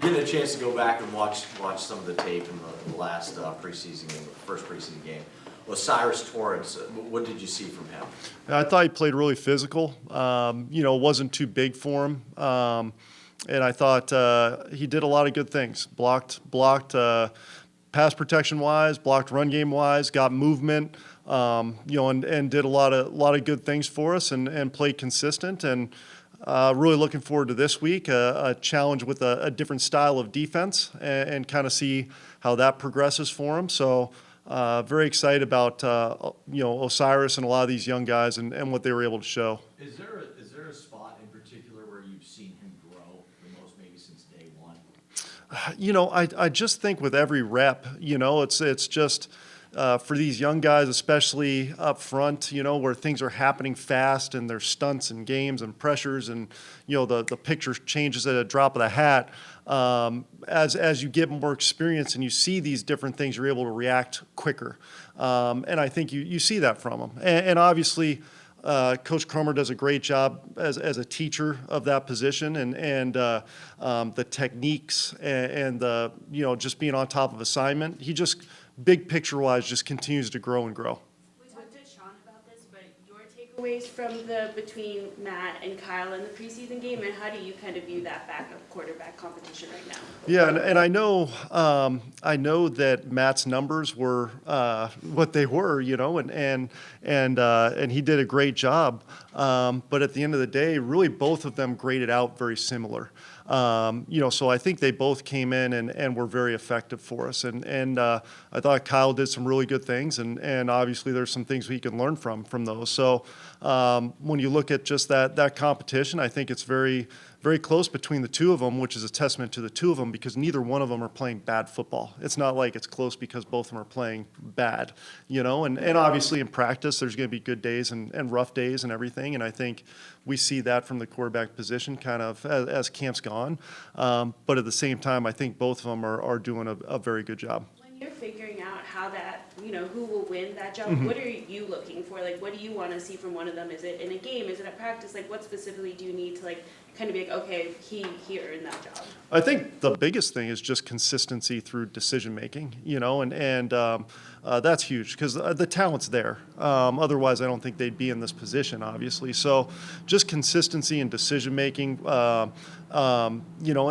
getting a chance to go back and watch some of the tape in the last preseason game, the first preseason game. O'Cyrus Torrence, what did you see from him? I thought he played really physical. Wasn't too big for him. And I thought he did a lot of good things. Blocked pass protection wise, blocked run game wise, got movement, and did a lot of good things for us and played consistent. And really looking forward to this week, a challenge with a different style of defense and kind of see how that progresses for him. So very excited about O'Cyrus and a lot of these young guys and what they were able to show. Is there a spot in particular where you've seen him grow the most, maybe since day one? I just think with every rep, it's just for these young guys, especially up front, where things are happening fast and there's stunts and games and pressures and, the picture changes at a drop of the hat. As you get more experience and you see these different things, you're able to react quicker. And I think you see that from them. And obviously, Coach Cromer does a great job as a teacher of that position and the techniques and the, just being on top of assignment. He just, big picture wise, just continues to grow and grow. We talked to Sean about this, but your takeaways from between Matt and Kyle in the preseason game, and how do you kind of view that backup quarterback competition right now? Yeah, and I know that Matt's numbers were what they were, and he did a great job. But at the end of the day, really both of them graded out very similar. So I think they both came in and were very effective for us. And I thought Kyle did some really good things, and obviously there's some things we can learn from those. So when you look at just that competition, I think it's very, very close between the two of them, which is a testament to the two of them because neither one of them are playing bad football. It's not like it's close because both of them are playing bad, and obviously in practice there's going to be good days and rough days and everything, and I think we see that from the quarterback position kind of as camp's gone. But at the same time, I think both of them are doing a very good job. When you're figuring out how that, who will win that job, what are you looking for? Like, what do you want to see from one of them? Is it in a game? Is it at practice? Like, what specifically do you need to, kind of be like, okay, here in that job? I think the biggest thing is just consistency through decision making, and that's huge because the talent's there. Otherwise, I don't think they'd be in this position, obviously. So just consistency in decision making, and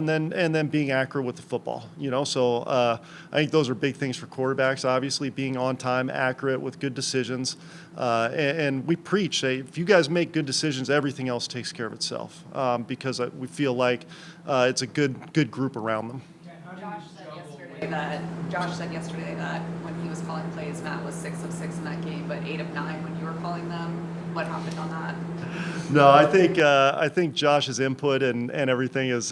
then being accurate with the football. So I think those are big things for quarterbacks. Obviously, being on time, accurate with good decisions, and we preach, say, if you guys make good decisions, everything else takes care of itself. Because we feel like it's a good group around them. Josh said yesterday that when he was calling plays, Matt was 6 of 6 in that game, but 8 of 9 when you were calling them. What happened on that? No, I think Josh's input and everything is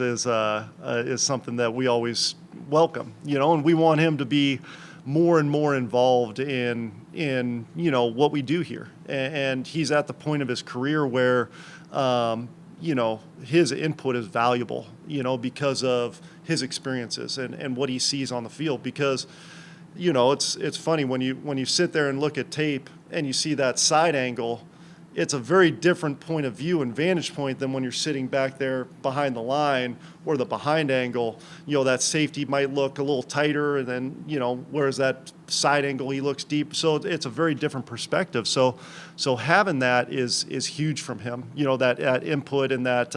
something that we always welcome, and we want him to be more and more involved in what we do here. And he's at the point of his career where his input is valuable, because of his experiences and what he sees on the field. Because, it's funny when you sit there and look at tape and you see that side angle, it's a very different point of view and vantage point than when you're sitting back there behind the line or the behind angle. That safety might look a little tighter, and then, whereas that side angle, he looks deep. So it's a very different perspective. So having that is huge from him, that input and that,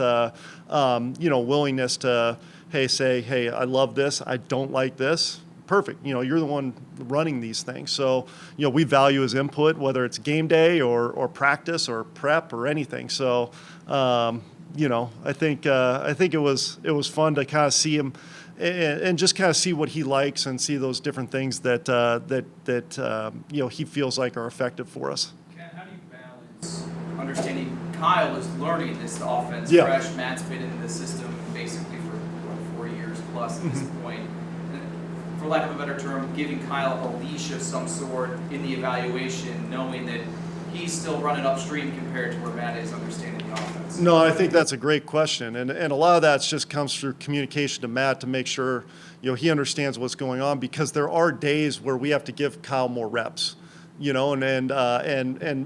willingness to, hey, I love this, I don't like this. Perfect. You're the one running these things. So, we value his input, whether it's game day or practice or prep or anything. So, I think it was fun to kind of see him and just kind of see what he likes and see those different things that he feels like are effective for us. Ken, how do you balance understanding Kyle is learning this offense fresh? Matt's been in the system basically for 4 years plus at this point. For lack of a better term, giving Kyle a leash of some sort in the evaluation, knowing that he's still running upstream compared to where Matt is understanding the offense? No, I think that's a great question. And a lot of that just comes through communication to Matt to make sure, he understands what's going on, because there are days where we have to give Kyle more reps. and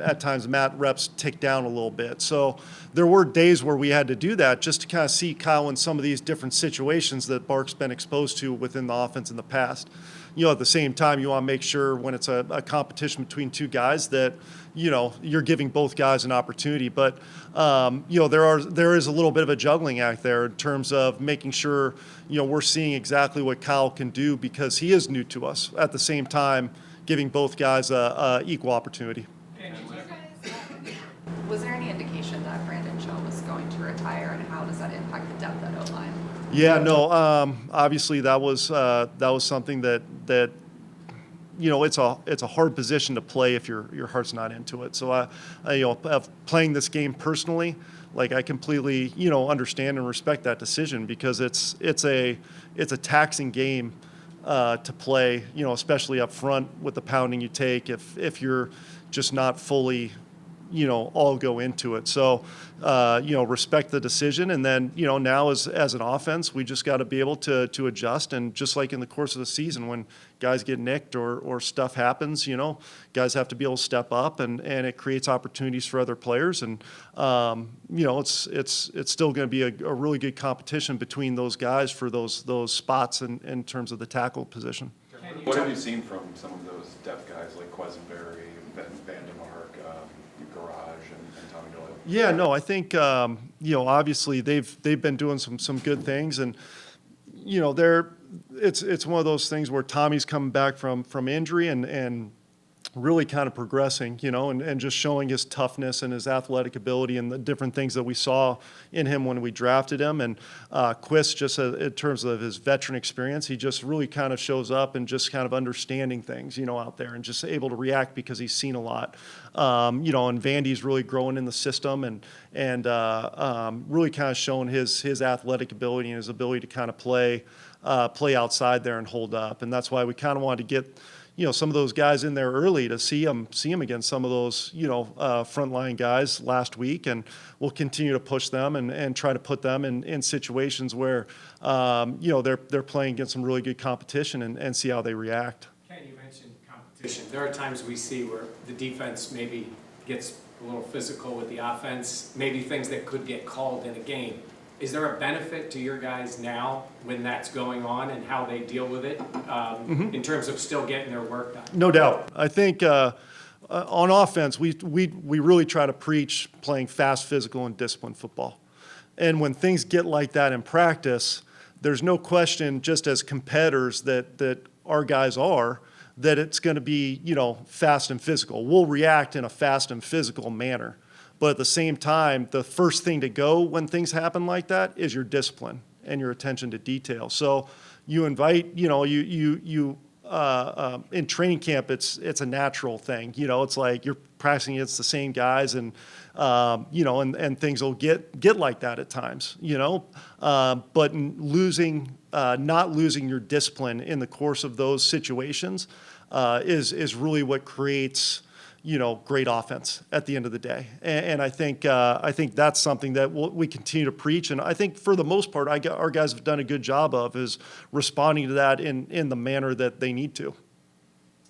at times Matt reps tick down a little bit. So there were days where we had to do that just to kind of see Kyle in some of these different situations that Bark's been exposed to within the offense in the past. At the same time, you want to make sure when it's a competition between two guys that, you're giving both guys an opportunity. But, there is a little bit of a juggling act there in terms of making sure, we're seeing exactly what Kyle can do because he is new to us. At the same time, giving both guys a equal opportunity. Was there any indication that Brandon Cho was going to retire, and how does that impact the depth at O-line? Yeah, no. Obviously, that was something that it's a hard position to play if your heart's not into it. So playing this game personally, like I completely understand and respect that decision because it's a taxing game to play. Especially up front with the pounding you take if you're just not fully all go into it. So, respect the decision. And then, now as an offense, we just got to be able to adjust. And just like in the course of the season, when guys get nicked or stuff happens, guys have to be able to step up and it creates opportunities for other players. And, it's still going to be a really good competition between those guys for those spots in terms of the tackle position. What have you seen from some of those depth guys like Quesenberry, Vandemark, Garage, and Tommy Doyle? Yeah, no, I think obviously they've been doing some good things, and it's one of those things where Tommy's coming back from injury and really kind of progressing, and just showing his toughness and his athletic ability and the different things that we saw in him when we drafted him. And Quist, just in terms of his veteran experience, he just really kind of shows up and just kind of understanding things, out there and just able to react because he's seen a lot. And Vandy's really growing in the system and really kind of showing his athletic ability and his ability to kind of play outside there and hold up. And that's why we kind of wanted to get some of those guys in there early to see them against some of those, frontline guys last week. And we'll continue to push them and try to put them in situations where, they're playing against some really good competition and see how they react. Ken, you mentioned competition. There are times we see where the defense maybe gets a little physical with the offense, maybe things that could get called in a game. Is there a benefit to your guys now when that's going on and how they deal with it in terms of still getting their work done? No doubt. I think on offense, we really try to preach playing fast, physical, and disciplined football. And when things get like that in practice, there's no question, just as competitors that our guys are, that it's going to be, fast and physical. We'll react in a fast and physical manner. But at the same time, the first thing to go when things happen like that is your discipline and your attention to detail. So you invite, in training camp, it's a natural thing. It's like you're practicing against the same guys and things will get like that at times, but not losing your discipline in the course of those situations is really what creates great offense at the end of the day. And I think that's something that we continue to preach. And I think for the most part, our guys have done a good job of is responding to that in the manner that they need to.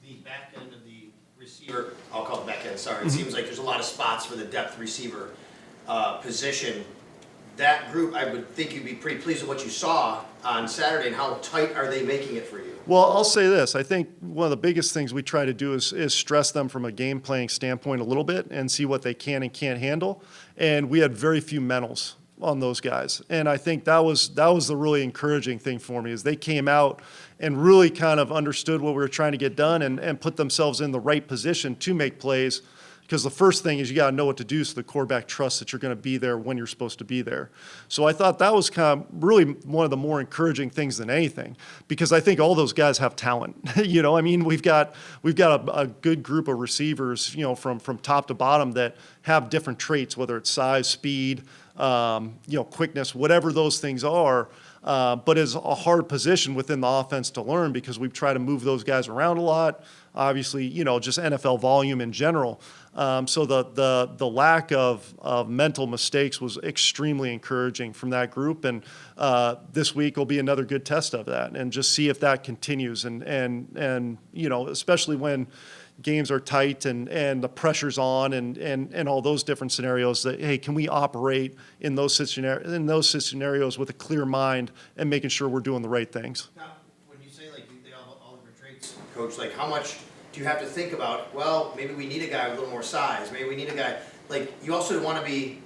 The back end of the receiver, I'll call it back end, sorry. It seems like there's a lot of spots for the depth receiver position. That group, I would think you'd be pretty pleased with what you saw on Saturday, and how tight are they making it for you? Well, I'll say this. I think one of the biggest things we try to do is stress them from a game playing standpoint a little bit and see what they can and can't handle. And we had very few mentals on those guys. And I think that was the really encouraging thing for me is they came out and really kind of understood what we were trying to get done and put themselves in the right position to make plays. Because the first thing is you got to know what to do so the quarterback trusts that you're going to be there when you're supposed to be there. So I thought that was kind of really one of the more encouraging things than anything, because I think all those guys have talent. We've got a good group of receivers, from top to bottom that have different traits, whether it's size, speed, quickness, whatever those things are. But it's a hard position within the offense to learn because we've tried to move those guys around a lot. Obviously, just NFL volume in general. So the lack of mental mistakes was extremely encouraging from that group, and this week will be another good test of that, and just see if that continues, and especially when games are tight and the pressure's on and all those different scenarios, that, hey, can we operate in those scenarios with a clear mind and making sure we're doing the right things? Now, when you say like they all different traits, coach, like how much do you have to think about, well, maybe we need a guy with a little more size, maybe we need a guy, like you also want to be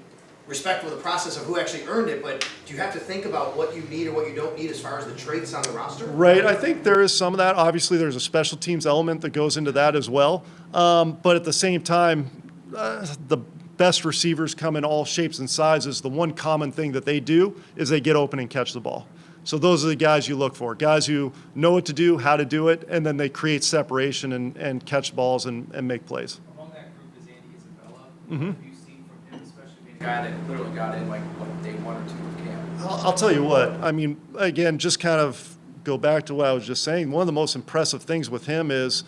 respectful of the process of who actually earned it, but do you have to think about what you need or what you don't need as far as the traits on the roster? Right, I think there is some of that. Obviously, there's a special teams element that goes into that as well. But at the same time, the best receivers come in all shapes and sizes. The one common thing that they do is they get open and catch the ball. So those are the guys you look for, guys who know what to do, how to do it, and then they create separation and catch balls and make plays. Among that group is Andy Isabella. Mhm. What have you seen from him, especially being a guy that literally got in like what, day 1 or 2 of camp? I'll tell you what, I mean, again, just kind of go back to what I was just saying. One of the most impressive things with him is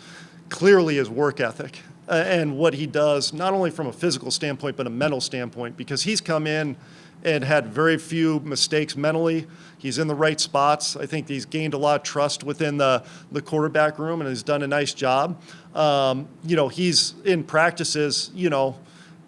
clearly his work ethic and what he does, not only from a physical standpoint, but a mental standpoint, because he's come in and had very few mistakes mentally. He's in the right spots. I think he's gained a lot of trust within the quarterback room and has done a nice job. He's in practices,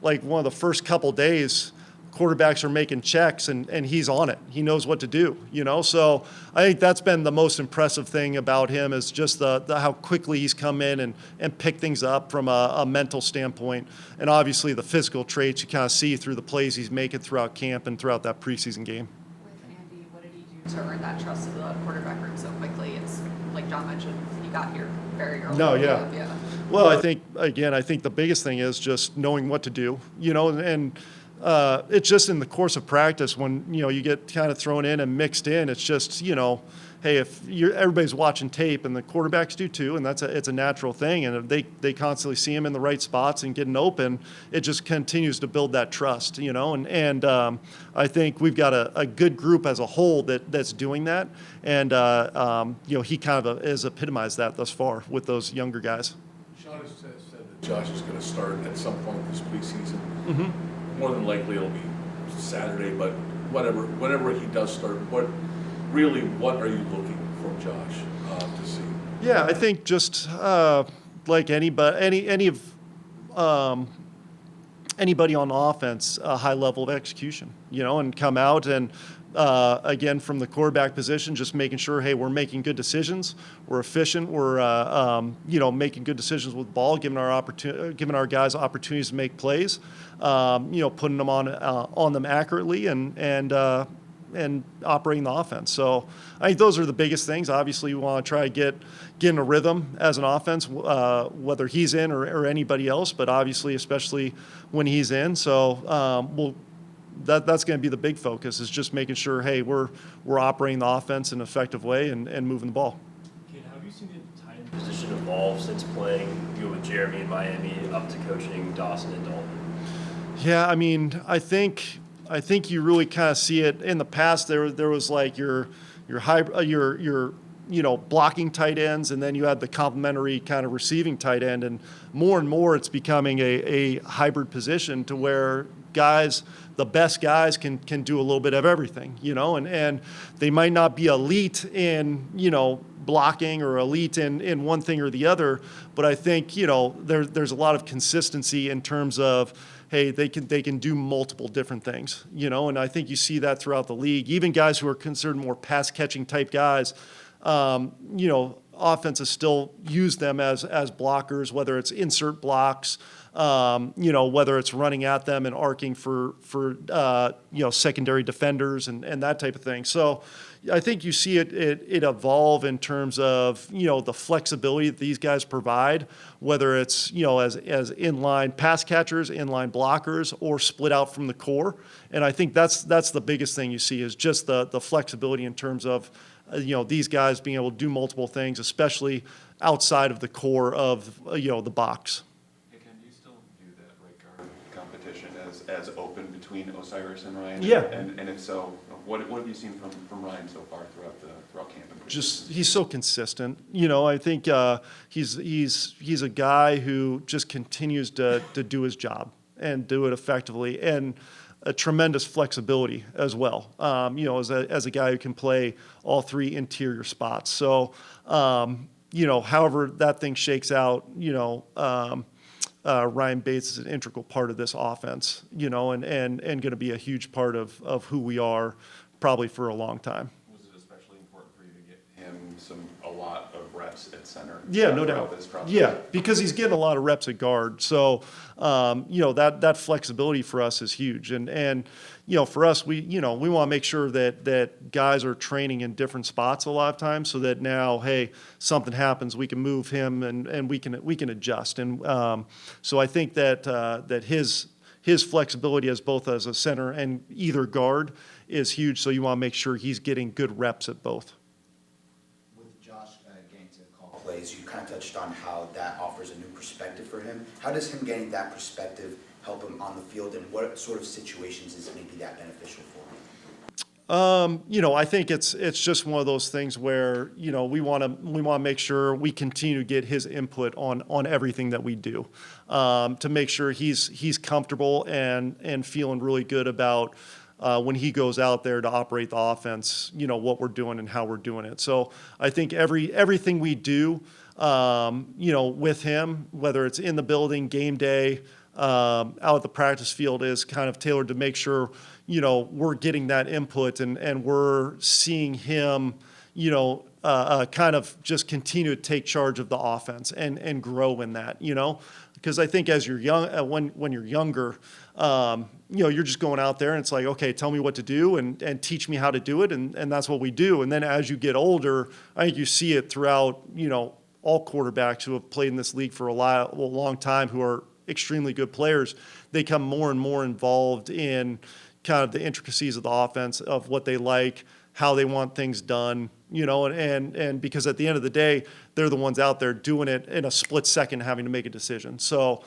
like one of the first couple days, quarterbacks are making checks and he's on it. He knows what to do, So I think that's been the most impressive thing about him is just the how quickly he's come in and picked things up from a mental standpoint. And obviously the physical traits you kind of see through the plays he's making throughout camp and throughout that preseason game. With Andy, what did he do to earn that trust of the quarterback room so quickly? It's like John mentioned, he got here very early. No, yeah. Yeah. Well, I think the biggest thing is just knowing what to do, and it's just in the course of practice when, you get kind of thrown in and mixed in, it's just, hey, if everybody's watching tape and the quarterbacks do too, and it's a natural thing. And if they constantly see him in the right spots and getting open, it just continues to build that trust, and I think we've got a good group as a whole that's doing that. And, he kind of has epitomized that thus far with those younger guys. Sean has said that Josh is going to start at some point this preseason. Mm-hmm. More than likely it'll be Saturday, but whenever he does start, what are you looking from Josh to see? Yeah, I think just like anybody on offense, a high level of execution, and come out and again from the quarterback position, just making sure, hey, we're making good decisions, we're efficient, we're making good decisions with the ball, giving our guys opportunities to make plays, putting them on them accurately and operating the offense. So I think those are the biggest things. Obviously, we want to try to get in a rhythm as an offense, whether he's in or anybody else, but obviously, especially when he's in. So that's going to be the big focus, is just making sure, hey, we're operating the offense in an effective way and moving the ball. Kate, how have you seen the tight end position evolve since playing with Jeremy in Miami up to coaching Dawson and Dalton? Yeah, I mean, I think you really kind of see it in the past. There was like your blocking tight ends, and then you had the complementary kind of receiving tight end, and more it's becoming a hybrid position to where the best guys can do a little bit of everything, and they might not be elite in, blocking or elite in one thing or the other, but I think, there's a lot of consistency in terms of, hey, they can do multiple different things, and I think you see that throughout the league. Even guys who are considered more pass catching type guys, offenses still use them as blockers, whether it's insert blocks, whether it's running at them and arcing for secondary defenders and that type of thing. So I think you see it evolve in terms of, the flexibility that these guys provide, whether it's, as inline pass catchers, inline blockers, or split out from the core. And I think that's the biggest thing you see, is just the flexibility in terms of, these guys being able to do multiple things, especially outside of the core of, the box. Hey, Ken, do you still view that right guard competition as open between O'Cyrus and Ryan? Yeah. And if so, what have you seen from Ryan so far throughout camp? Just, he's so consistent. I think he's a guy who just continues to do his job and do it effectively, and a tremendous flexibility as well. As a guy who can play all three interior spots. So, however that thing shakes out, Ryan Bates is an integral part of this offense, and going to be a huge part of who we are probably for a long time. Was it especially important for you to get him a lot of reps at center? Yeah, no throughout doubt. this process? Yeah, because he's getting a lot of reps at guard. So, that flexibility for us is huge. And for us, we want to make sure that guys are training in different spots a lot of times, so that now, hey, something happens, we can move him and we can adjust. And so I think that his flexibility as both as a center and either guard is huge. So you want to make sure he's getting good reps at both. With Josh getting to call plays, you kind of touched on how that offers a new perspective for him. How does him getting that perspective help him on the field, and what sort of situations is maybe that beneficial for him? I think it's just one of those things where, we want to make sure we continue to get his input on everything that we do, to make sure he's comfortable and feeling really good about when he goes out there to operate the offense, what we're doing and how we're doing it. So I think everything we do, with him, whether it's in the building, game day, out at the practice field, is kind of tailored to make sure, we're getting that input and we're seeing him, kind of just continue to take charge of the offense and grow in that, because I think as you're young, when you're younger, you're just going out there and it's like, okay, tell me what to do and teach me how to do it. And that's what we do. And then as you get older, I think you see it throughout, all quarterbacks who have played in this league for a long time, who are extremely good players. They become more and more involved in kind of the intricacies of the offense, of what they like, how they want things done, and because at the end of the day, they're the ones out there doing it in a split second, having to make a decision. So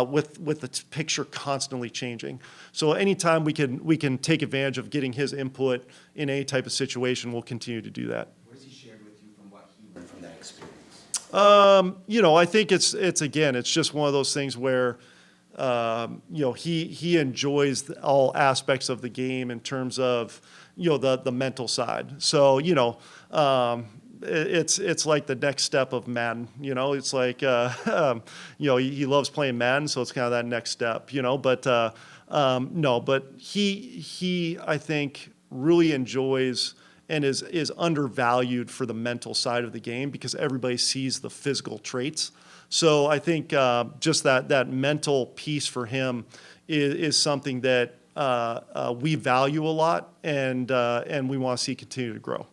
with the picture constantly changing. So anytime we can take advantage of getting his input in any type of situation, we'll continue to do that. What has he shared with you from what he learned from that experience? I think it's just one of those things where, he enjoys all aspects of the game in terms of, the mental side. So, it's like the next step of Madden, it's like, he loves playing Madden, so it's kind of that next step, but he, I think, really enjoys and is undervalued for the mental side of the game, because everybody sees the physical traits. So I think just that mental piece for him is something that we value a lot, and we want to see continue to grow.